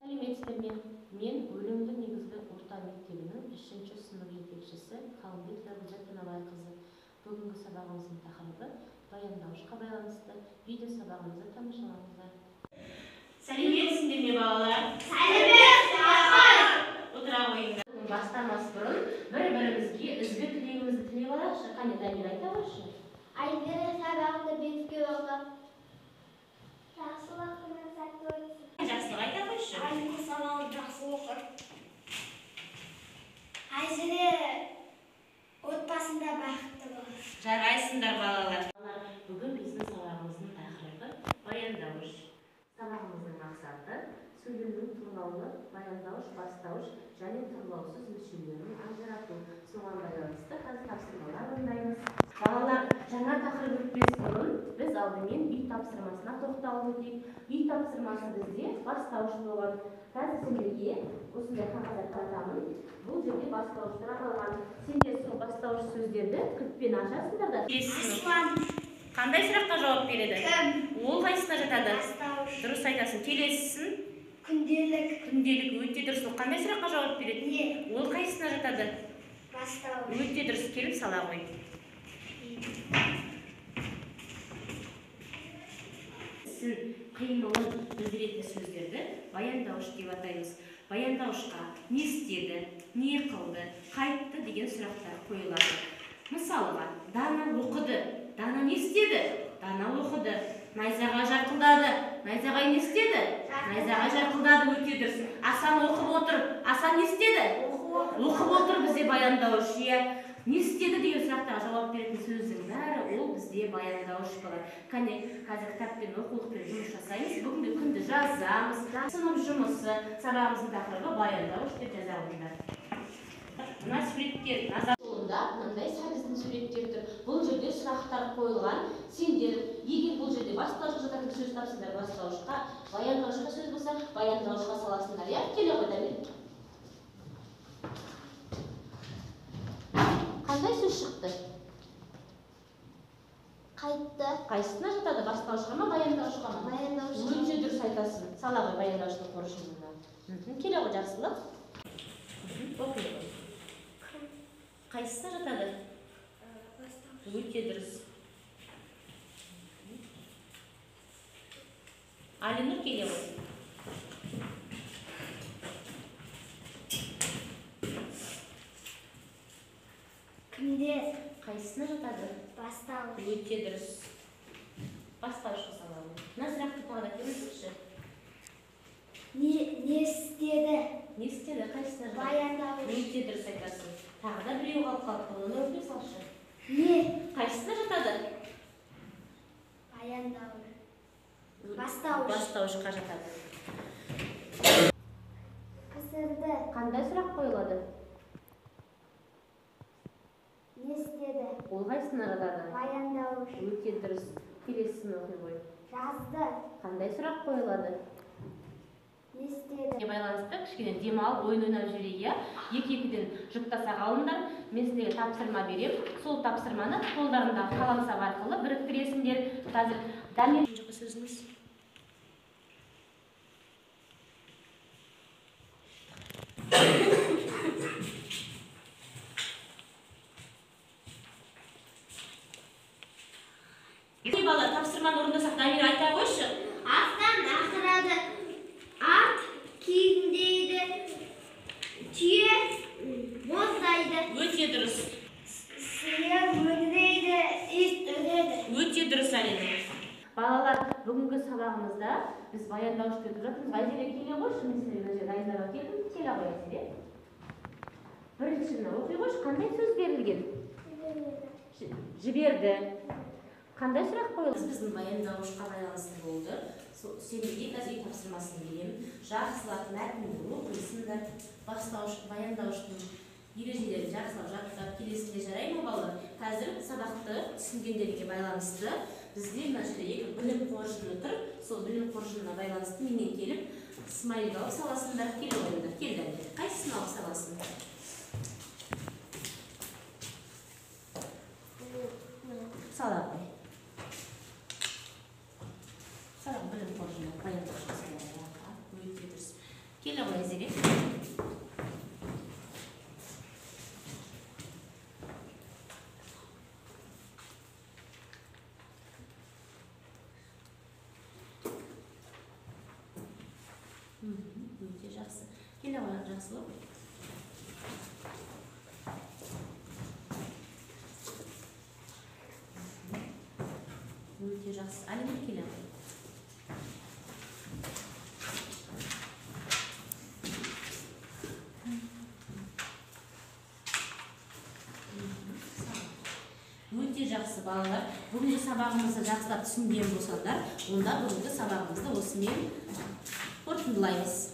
Сәлеметсіздер ме? Мен Өлеңді негізгі орта мектебінің 3-ші сынып жетекшісі Қалымбек Гүлзат-Тынабайқызы. Бүгінгі сабағымыздың тақырыбы баяндауышқа байланысты. Видео сабағымызды тамашалаңыздар. Сәлеметсіздер ме, балалар? Сәлеметсіздер. Отыра қойыңдар. Бастамас бұрын бір-бірімізге ізгі тілегімізді тілеп алайықшы. Қане, Дамир, айта қойшы. Айдары сабақты бетке оқып, жақсылық күні сәтті өтсін. Жақсылық айта қойшы. Айдары сабақты жақсы оқып, Айдары отбасында бақытты болсын. Жарайсыңдар, балалар. Бүгін біздің сабағымыздың тақырыбы баяндауыш. Сабағымыздың мақсаты сөйлемнің тұрлаулы, баяндауыш, бастауыш және тұрлаусыз мүшелерін ажырату. Соған байланысты қазір тапсырмалар орындаймыз. Балалар, жаңа тақырып өтпес бұрын біз алдымен үй тапсырмасына тоқталып өтейік. Үй тапсырмасы бізде бастауыш болған. Қазір сендерге осындай қағазда қаламын. Бұл жерде бастауыштар алған. Сендер сол бастауыш сөздерді кілтпен ашасыңдар да. Аслан. Қандай сұраққа жауап береді? Кім? Ол қайсысына жатады? Бастауыш. Дұрыс айтасың. Келесісін? Күнделік. Күнделік. Өте дұрыс. Ол қандай сұраққа жауап береді? Не? Ол қайсысына жатады? Бастауыш. Өте дұрыс. Келіп сала қой. Қимылын білдіретін сөздерді баяндауыш деп атаймыз. Баяндауышқа не істеді, не қылды, қайтты деген сұрақтар қойылады. Мысалға, Дана оқыды. Дана не істеді? Дана оқыды. Найзағай жарқылдады. Найзағай не істеді? Найзағай жарқылдады. Өте дұрыс. Асан оқып отыр. Асан не істеді? Оқып отыр. Бізде баяндауыш. Не істеді деген сұрақтарға жауап беретін сөздің бәрі ол бізде баяндауыш болады. Қане, қазір кітаппен оқулықпен жұмыс жасаймыз. Бүгінгі күнді жазамыз. Сынып жұмысы, сабағымыздың тақырыбы баяндауыш деп жаза қойыңдар. Мына суреттер назар жолында мынандай сәбіздің суреттері тұр. Бұл жерде сұрақтар қойылған. Сендер егер бұл жерде бастауышқа жататын сөз тапсаңдар бастауышқа, баяндауышқа сөз болса, баяндауышқа саласыңдар. Я келе ғой, Дамир. Қандай сөз шықты? Қайтты. Қайсысына жатады? Бастауышқа ма, баяндауышқа ма? Баяндауышқа. Өте дұрыс айтасың. Сала ғой баяндауыштың қоржынына. Келе ғой, жақсылық. Оқи ғой. Қайсысына жатады? Өте дұрыс. Алинұр, келе ғой. Күнде. Қайсысына жатады? Бастауыш. Өте дұрыс. Бастауышқа сала ғой. Мына сұрақты тағы да көрсетші. Не істеді? Не істеді? Қайсысына жатады? Баяндауыш. Өте дұрыс айтасың. Тағы да біреу қалып қалыпты. Оны оқи салшы. Не? Қайсысына жатады? Баяндауыш. Бастауыш. Бастауышқа жатады. Пісірді. Қандай сұрақ қойылады? Не істеді? Ол қайсысына жатады? Баяндауыш. Өте дұрыс. Келесісін оқи ғой. Жазды. Қандай сұрақ қойылады? Не істеді? Байланысты кішкене демалып, ойын ойнап жіберейік. Екі-екіден жұптасақ алыңдар. Мен сіздерге тапсырма берем. Сол тапсырманы қолдарындағы қаламсап арқылы біріктіресіңдер. Қазір Дамир сөзіңіз. Бала, тапсырманы орындасақ, Дамир айта қойшы. Аттан ақырады. Ат кейіндейді. Түйе боздайды. Өте дұрыс. Сиыр мөңірейді. Ит үреді. Өте дұрыс, Алина. Балалар, бүгінгі сабағымызда біз баяндауышты өтіп жатырмыз. Айзере, келе қойшы, мен сіздерге дайындап келдім. Келе қой, Айзере. Біріншіні оқи қойшы, қандай сөз берілген? Жіберді. Қандай сұрақ қойылды? Біздің баяндауышқа байланысты болды. Сендерге қазір үй тапсырмасын беремін. Жақсылап мәтінді оқисыңдар. Баяндауыштың ережелерін жақсылап жаттап келесінде жарай ма, балалар? Қазір сабақты түсінгендерге байланысты бізде мына жерде білім қоржыны тұр. Сол білім қоржынына байланысты менен келіп смайлик алып саласыңдар. Келе қойыңдар. Келді. Қайсысын алып саласың? Сала қой. Сала білім қоржыны баяндауышқа салады. Өте дұрыс. Келе ғой Айзере. Өте жақсы. Келе ғой жақсылық. Өте жақсы. Әлемдер келе ғой. Өте жақсы балалар. Бүгінгі сабағымызды жақсылап түсінген болсаңдар, онда бүгінгі сабағымызды осымен қорытындылаймыз.